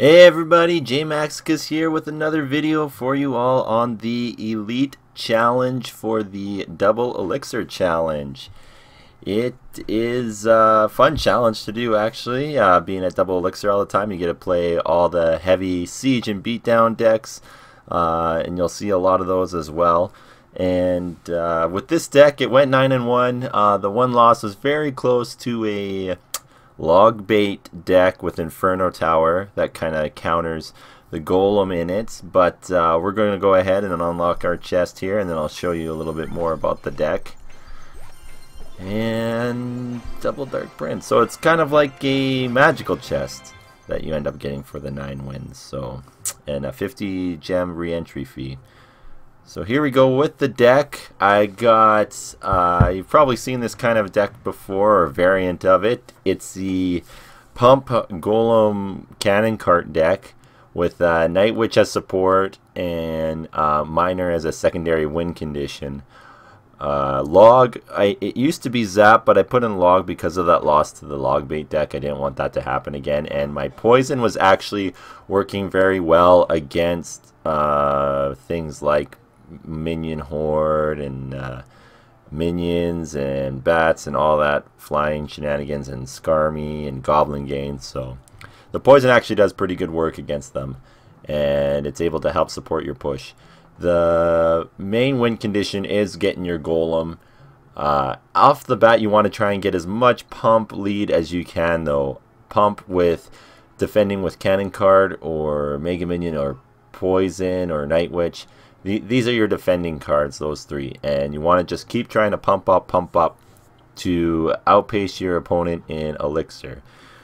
Hey everybody, JMAXICUS here with another video for you all on the Elite Challenge for the Double Elixir Challenge. It is a fun challenge to do actually, being at Double Elixir all the time. You get to play all the heavy siege and beatdown decks, and you'll see a lot of those as well. And with this deck, it went 9-1. The one loss was very close to a log bait deck with Inferno Tower that kind of counters the golem in it, but we're going to go ahead and unlock our chest here, and then I'll show you a little bit more about the deck. And double Dark Prince, so it's kind of like a magical chest that you end up getting for the 9 wins, so, and a 50 gem re-entry fee. So here we go with the deck. I got, you've probably seen this kind of deck before, or variant of it. It's the Pump Golem Cannon Cart deck with Night Witch as support and Miner as a secondary win condition. Log, it used to be Zap, but I put in Log because of that loss to the Log Bait deck. I didn't want that to happen again. And my Poison was actually working very well against things like Minion Horde and minions and bats and all that flying shenanigans and Skarmy and Goblin Gains. So the poison actually does pretty good work against them, and it's able to help support your push. The main win condition is getting your golem. Off the bat, you want to try and get as much pump lead as you can, though. Pump with defending with Cannon Card or Mega Minion or Poison or Night Witch. These are your defending cards, those three, and you want to just keep trying to pump up to outpace your opponent in Elixir.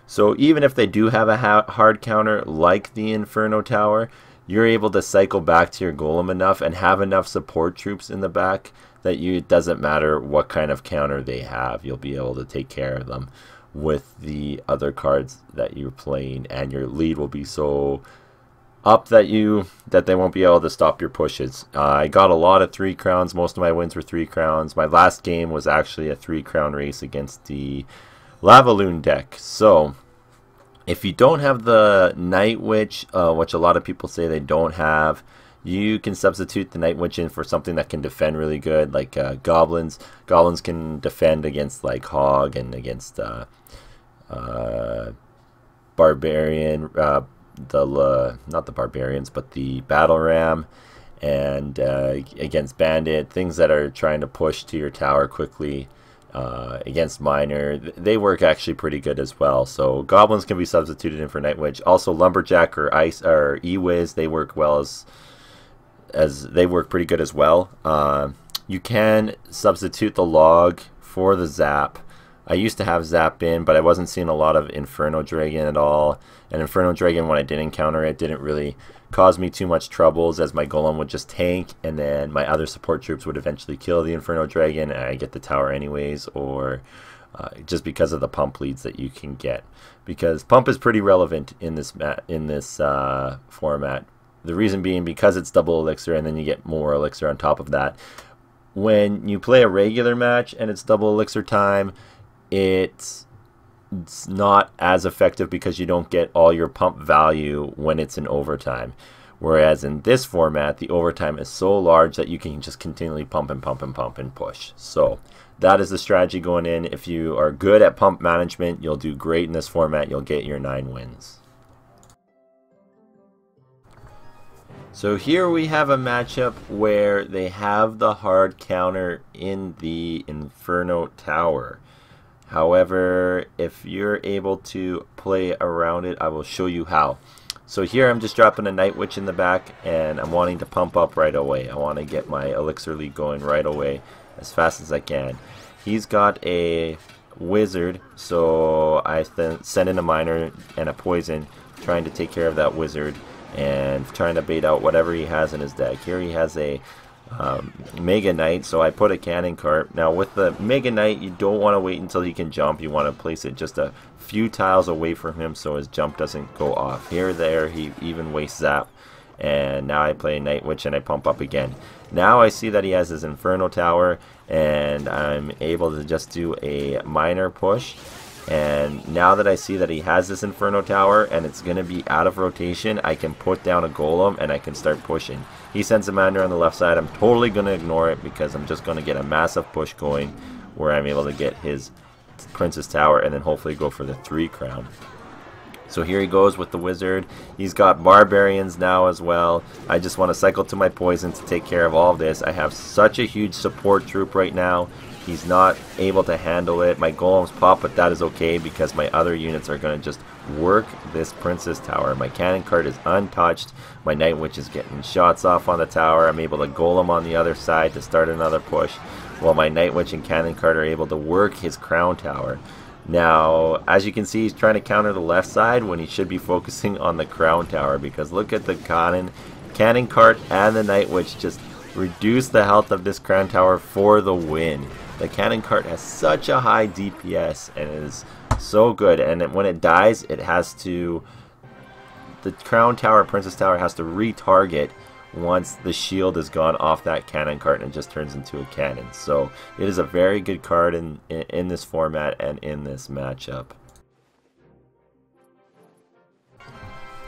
So even if they do have a hard counter like the Inferno Tower, you're able to cycle back to your golem enough and have enough support troops in the back that it doesn't matter what kind of counter they have. You'll be able to take care of them with the other cards that you're playing, and your lead will be so up that they won't be able to stop your pushes. I got a lot of 3 crowns. Most of my wins were 3 crowns. My last game was actually a 3 crown race against the Lavaloon deck. So if you don't have the Night Witch, which a lot of people say they don't have, you can substitute the Night Witch in for something that can defend really good, like Goblins. Goblins can defend against like Hog and against Barbarian, not the Barbarians, but the Battle Ram, and against Bandit, things that are trying to push to your tower quickly. Against Miner, they work actually pretty good as well. So Goblins can be substituted in for Night Witch. Also Lumberjack or Ice or E-Wiz, they work well as they work pretty good as well. You can substitute the Log for the Zap. I used to have Zap in, but I wasn't seeing a lot of Inferno Dragon at all. And Inferno Dragon, when I did encounter it, didn't really cause me too much troubles, as my golem would just tank, and then my other support troops would eventually kill the Inferno Dragon, and I get the tower anyways, or just because of the pump leads that you can get. Because pump is pretty relevant in this format. The reason being because it's double elixir, and then you get more elixir on top of that. When you play a regular match and it's double elixir time, it's not as effective because you don't get all your pump value when it's in overtime. Whereas in this format, the overtime is so large that you can just continually pump and pump and pump and push. So that is the strategy going in. If you are good at pump management, you'll do great in this format. You'll get your 9 wins. So here we have a matchup where they have the hard counter in the Inferno Tower. However, if you're able to play around it, I will show you how. So here I'm just dropping a Night Witch in the back, and I'm wanting to pump up right away. I want to get my Elixir lead going right away as fast as I can. He's got a Wizard, so I send in a Miner and a Poison, trying to take care of that Wizard and trying to bait out whatever he has in his deck. Here he has a Mega Knight, so I put a Cannon Cart. Now with the Mega Knight, you don't want to wait until he can jump. You want to place it just a few tiles away from him so his jump doesn't go off. Here, there, he even wastes Zap. And now I play Night Witch and I pump up again. Now I see that he has his Inferno Tower, and I'm able to just do a minor push And now that I see that he has this Inferno Tower and it's going to be out of rotation, I can put down a Golem and I can start pushing. He sends a Miner on the left side. I'm totally going to ignore it because I'm just going to get a massive push going where I'm able to get his Princess Tower and then hopefully go for the 3 crown. So here he goes with the Wizard. He's got Barbarians now as well. I just want to cycle to my Poison to take care of all of this. I have such a huge support troop right now. He's not able to handle it. My Golems pop, but that is okay because my other units are going to just work this Princess Tower. My Cannon Cart is untouched. My Night Witch is getting shots off on the tower. I'm able to Golem on the other side to start another push, while my Night Witch and Cannon Cart are able to work his Crown Tower. Now, as you can see, he's trying to counter the left side when he should be focusing on the Crown Tower, because look at the Cannon Cart and the Night Witch just reduce the health of this Crown Tower for the win. The Cannon Cart has such a high DPS and is so good, and when it dies, it has to, the Crown Tower, Princess Tower has to retarget once the shield is gone off that Cannon Cart and it just turns into a cannon. So it is a very good card in this format and in this matchup.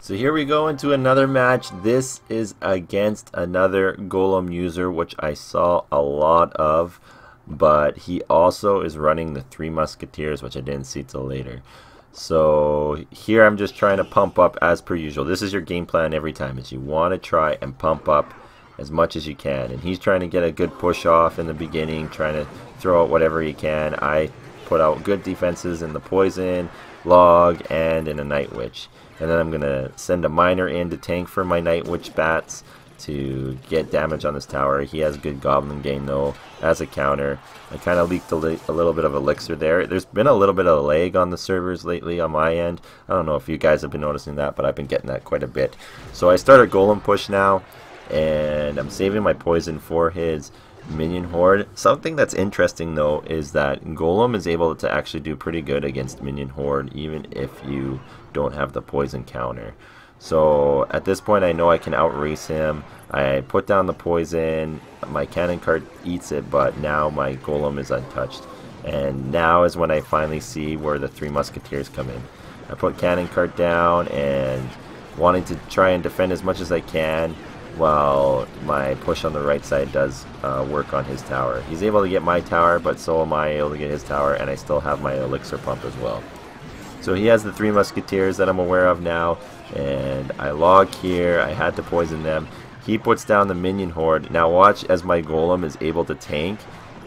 So here we go into another match. This is against another Golem user, which I saw a lot of, but he also is running the 3 Musketeers, which I didn't see till later. So here I'm just trying to pump up as per usual. This is your game plan every time, is you want to try and pump up as much as you can. And he's trying to get a good push off in the beginning, trying to throw out whatever he can. I put out good defenses in the Poison, Log, and in a Night Witch. And then I'm going to send a Miner in to tank for my Night Witch bats to get damage on this tower. He has good Goblin Gain though as a counter. I kind of leaked a little bit of Elixir there. There's been a little bit of lag on the servers lately on my end. I don't know if you guys have been noticing that, but I've been getting that quite a bit. So I start a Golem push now, and I'm saving my Poison for his Minion Horde. Something that's interesting though is that Golem is able to actually do pretty good against Minion Horde even if you don't have the Poison counter. So at this point I know I can outrace him. I put down the Poison, my Cannon Cart eats it, but now my Golem is untouched. And now is when I finally see where the 3 Musketeers come in. I put Cannon Cart down and wanting to try and defend as much as I can, while my push on the right side does work on his tower. He's able to get my tower, but so am I able to get his tower, and I still have my Elixir pump as well. So he has the 3 Musketeers that I'm aware of now, and I log here. I had to Poison them. He puts down the Minion Horde. Now watch as my Golem is able to tank,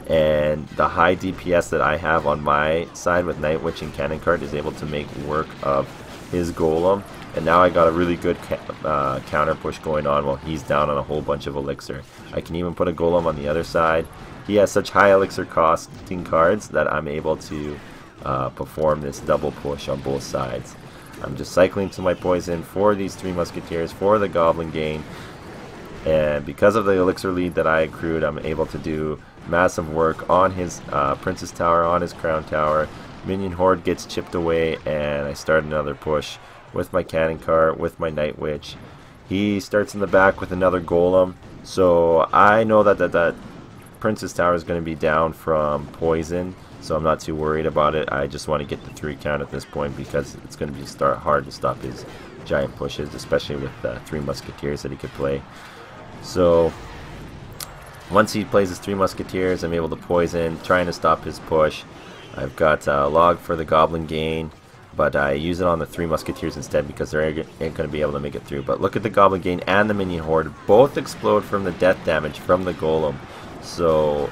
and the high DPS that I have on my side with Night Witch and Cannon Cart is able to make work of his Golem. And now I got a really good counter push going on while he's down on a whole bunch of Elixir. I can even put a Golem on the other side. He has such high Elixir costing cards that I'm able to perform this double push on both sides. I'm just cycling to my Poison for these 3 Musketeers for the Goblin Gain, and because of the Elixir lead that I accrued, I'm able to do massive work on his Princess Tower, on his Crown Tower. Minion Horde gets chipped away, and I start another push with my Cannon Cart, with my Night Witch. He starts in the back with another Golem, so I know that Princess Tower is going to be down from Poison, so I'm not too worried about it. I just want to get the 3 count at this point because it's going to be hard to stop his giant pushes, especially with the 3 Musketeers that he could play. So once he plays his 3 Musketeers, I'm able to Poison, trying to stop his push. I've got Log for the Goblin Gain, but I use it on the 3 Musketeers instead because they ain't going to be able to make it through. But look at the Goblin Gain and the Minion Horde. Both explode from the death damage from the Golem. So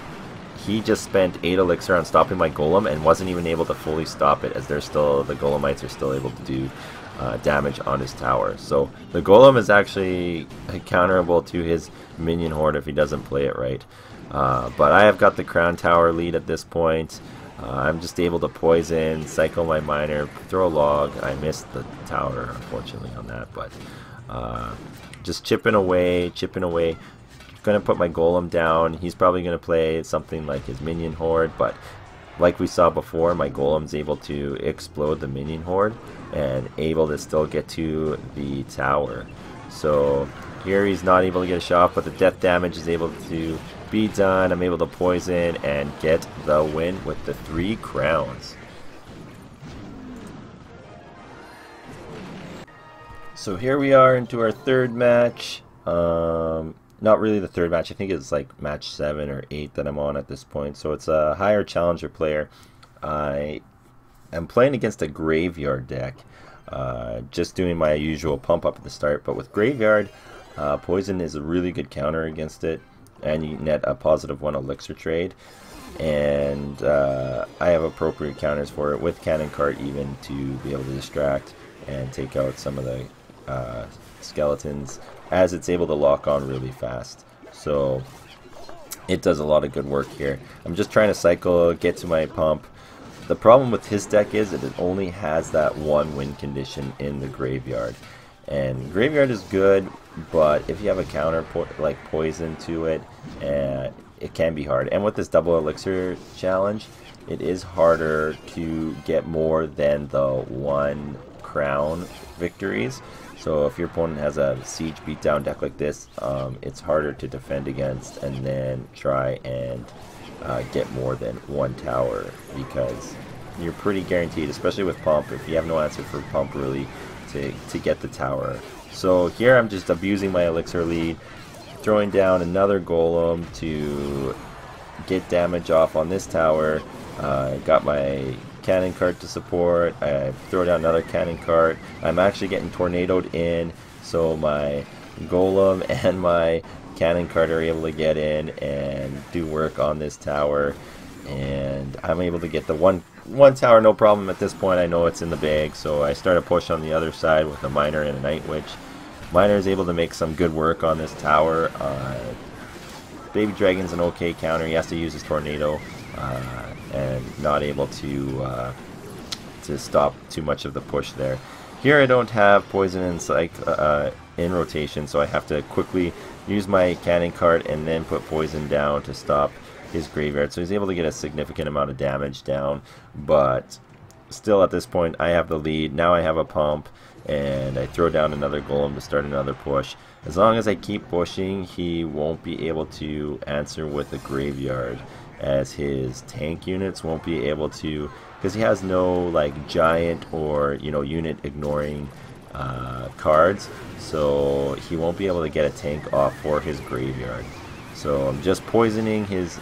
he just spent 8 Elixir on stopping my Golem and wasn't even able to fully stop it, as the Golemites are still able to do damage on his tower. So the Golem is actually counterable to his Minion Horde if he doesn't play it right. But I have got the Crown Tower lead at this point. I'm just able to Poison, cycle my Miner, throw a Log. I missed the tower, unfortunately, on that, but just chipping away. Gonna put my Golem down. He's probably gonna play something like his Minion Horde, but like we saw before, my Golem's able to explode the Minion Horde and able to still get to the tower. So here he's not able to get a shot, but the death damage is able to be done. I'm able to Poison and get the win with the 3 crowns. So here we are into our third match. Not really the third match. I think it's like match 7 or 8 that I'm on at this point. So it's a higher challenger player. I am playing against a graveyard deck. Just doing my usual pump up at the start. But with graveyard, poison is a really good counter against it. And you net a +1 elixir trade. And I have appropriate counters for it with cannon cart even to be able to distract and take out some of the skeletons as it's able to lock on really fast. So it does a lot of good work here. I'm just trying to cycle, get to my pump. The problem with his deck is that it only has that one win condition in the graveyard. And graveyard is good, but if you have a counter like poison to it, it can be hard. And with this double elixir challenge, it is harder to get more than the 1 crown victories. So if your opponent has a siege beatdown deck like this, it's harder to defend against and then try and get more than 1 tower, because you're pretty guaranteed, especially with pump, if you have no answer for pump really, to get the tower. So here I'm just abusing my elixir lead, throwing down another golem to get damage off on this tower. Got my cannon cart to support. I throw down another cannon cart. I'm actually getting tornadoed in, so my golem and my cannon cart are able to get in and do work on this tower, and I'm able to get the one tower no problem at this point. I know it's in the bag, so I start a push on the other side with a miner and a night witch. Miner is able to make some good work on this tower. Baby Dragon's an okay counter. He has to use his tornado and not able to stop too much of the push there. Here I don't have poison and psych in rotation, so I have to quickly use my cannon cart and then put poison down to stop his graveyard. So he's able to get a significant amount of damage down, but still at this point I have the lead. Now I have a pump, and I throw down another golem to start another push. As long as I keep pushing, he won't be able to answer with a graveyard, as his tank units won't be able to, because he has no like giant or unit ignoring cards, so he won't be able to get a tank off for his graveyard. So I'm just poisoning his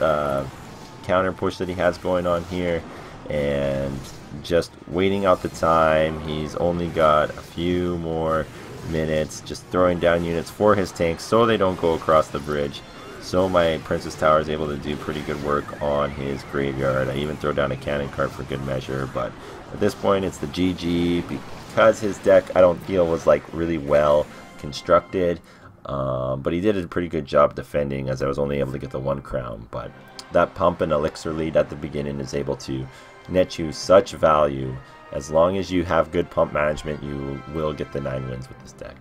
counter push that he has going on here, and just waiting out the time. He's only got a few more minutes, just throwing down units for his tanks so they don't go across the bridge. So my Princess Tower is able to do pretty good work on his graveyard. I even throw down a cannon cart for good measure, but at this point it's the GG, because his deck I don't feel was like really well constructed, but he did a pretty good job defending, as I was only able to get the 1 crown. But that pump and elixir lead at the beginning is able to net you such value. As long as you have good pump management, you will get the 9 wins with this deck.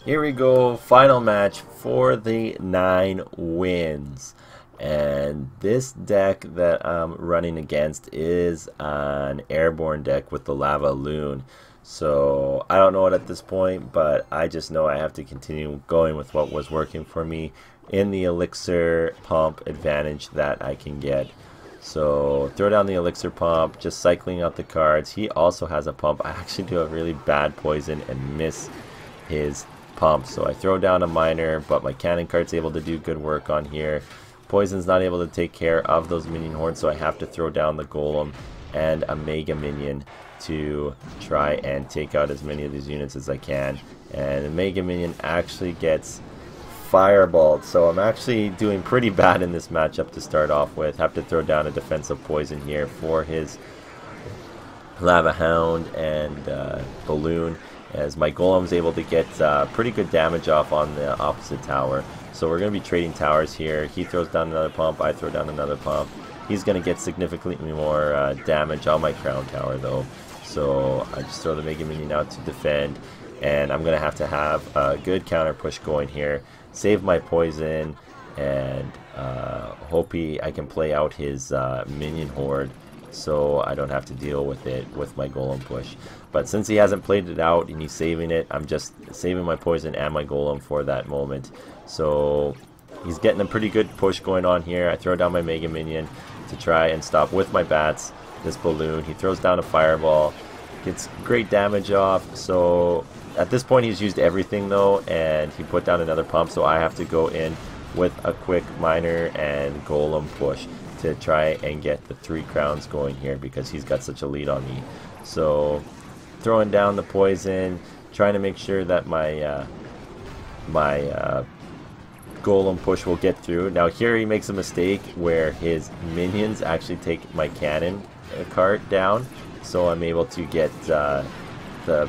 Here we go, final match for the 9 wins. And this deck that I'm running against is an airborne deck with the Lava Loon. So I don't know it at this point, but I just know I have to continue going with what was working for me in the elixir pump advantage that I can get. So throw down the elixir pump, just cycling out the cards. He also has a pump. I actually do a really bad poison and miss his pump, so I throw down a miner, but my cannon cart's able to do good work on here. Poison's not able to take care of those minion hordes, so I have to throw down the golem and a mega minion to try and take out as many of these units as I can. And the mega minion actually gets fireballed, so I'm actually doing pretty bad in this matchup to start off with. Have to throw down a defensive poison here for his Lava Hound and Balloon, as my golem's able to get pretty good damage off on the opposite tower. So we're going to be trading towers here. He throws down another pump, I throw down another pump. He's going to get significantly more damage on my crown tower though. So I just throw the Mega Minion out to defend, and I'm going to have a good counter push going here. Save my poison, and hope I can play out his minion horde, so I don't have to deal with it with my golem push. But since he hasn't played it out and he's saving it, I'm just saving my poison and my golem for that moment. So he's getting a pretty good push going on here. I throw down my Mega Minion to try and stop with my bats this balloon. He throws down a fireball, gets great damage off. So at this point he's used everything though, and he put down another pump, so I have to go in with a quick miner and golem push to try and get the 3 crowns going here because he's got such a lead on me. So throwing down the poison, trying to make sure that my golem push will get through. Now here he makes a mistake where his minions actually take my cannon cart down, so I'm able to get the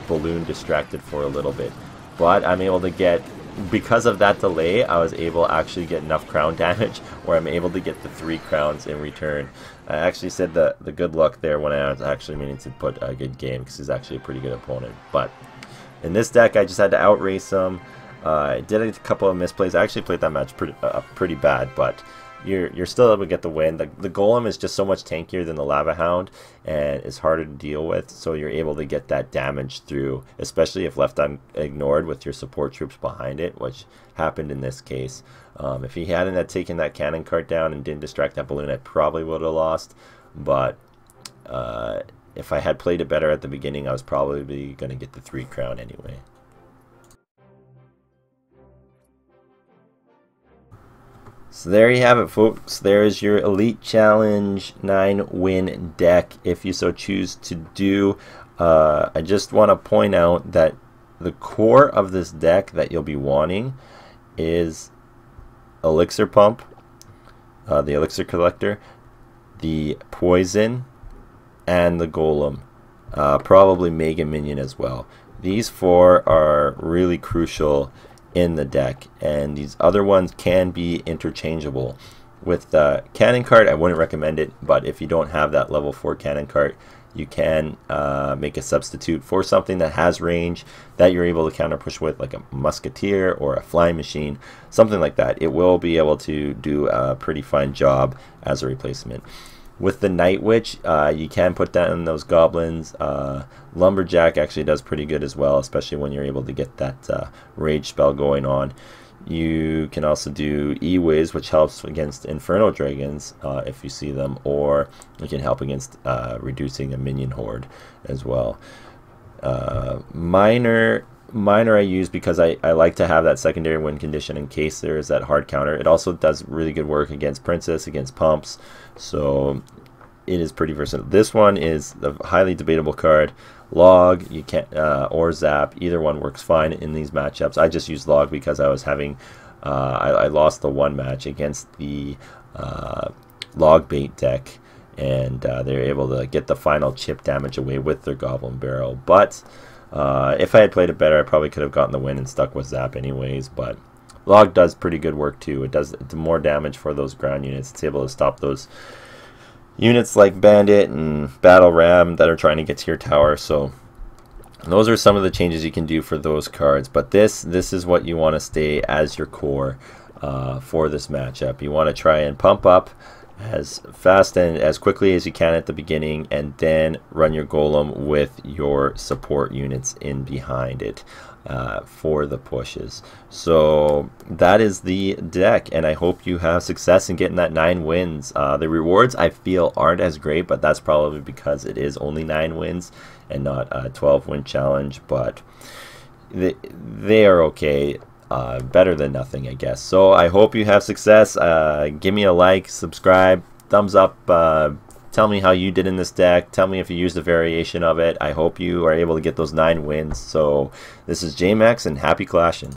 balloon distracted for a little bit. But I'm able to get, because of that delay, I was able to actually get enough crown damage where I'm able to get the 3 crowns in return. I actually said the good luck there when I was actually meaning to put a good game, because he's actually a pretty good opponent. But in this deck I just had to outrace him. I did a couple of misplays. I actually played that match pretty bad, but you're still able to get the win. The golem is just so much tankier than the lava hound and is harder to deal with, so you're able to get that damage through, especially if left unignored with your support troops behind it, which happened in this case. If he hadn't taken that cannon cart down and didn't distract that balloon, I probably would have lost. But if I had played it better at the beginning, I was probably going to get the 3 crown anyway. So there you have it, folks. There is your Elite Challenge 9-win deck, if you so choose to do. I just want to point out that the core of this deck that you'll be wanting is Elixir Pump, the Elixir Collector, the Poison, and the Golem. Probably Mega Minion as well. These 4 are really crucial in the deck, and these other ones can be interchangeable. With the cannon cart, I wouldn't recommend it, but if you don't have that level 4 cannon cart, you can make a substitute for something that has range that you're able to counter push with, like a musketeer or a flying machine, something like that. It will be able to do a pretty fine job as a replacement. With the Night Witch, you can put down those goblins. Lumberjack actually does pretty good as well, especially when you're able to get that rage spell going on. You can also do E-Wiz, which helps against Inferno Dragons if you see them, or you can help against reducing a minion horde as well. Miner I use because I like to have that secondary win condition in case there is that hard counter. It also does really good work against Princess, against Pumps, so it is pretty versatile. This one is a highly debatable card. Log, you can't, or Zap, either one works fine in these matchups. I just used Log because I was having, I lost the one match against the Log Bait deck, and they were able to get the final chip damage away with their Goblin Barrel. But if I had played it better, I probably could have gotten the win and stuck with Zap anyways. But Log does pretty good work too. It does more damage for those ground units. It's able to stop those units like Bandit and Battle Ram that are trying to get to your tower. So those are some of the changes you can do for those cards. But this is what you want to stay as your core for this matchup. You want to try and pump up as fast and as quickly as you can at the beginning, and then run your golem with your support units in behind it for the pushes. So that is the deck, and I hope you have success in getting that 9 wins. The rewards I feel aren't as great, but that's probably because it is only 9 wins and not a 12-win challenge, but they are okay. Better than nothing, I guess. So I hope you have success. Give me a like, subscribe, thumbs up, tell me how you did in this deck, tell me if you used a variation of it. I hope you are able to get those 9 wins. So this is JMAX, and happy clashing.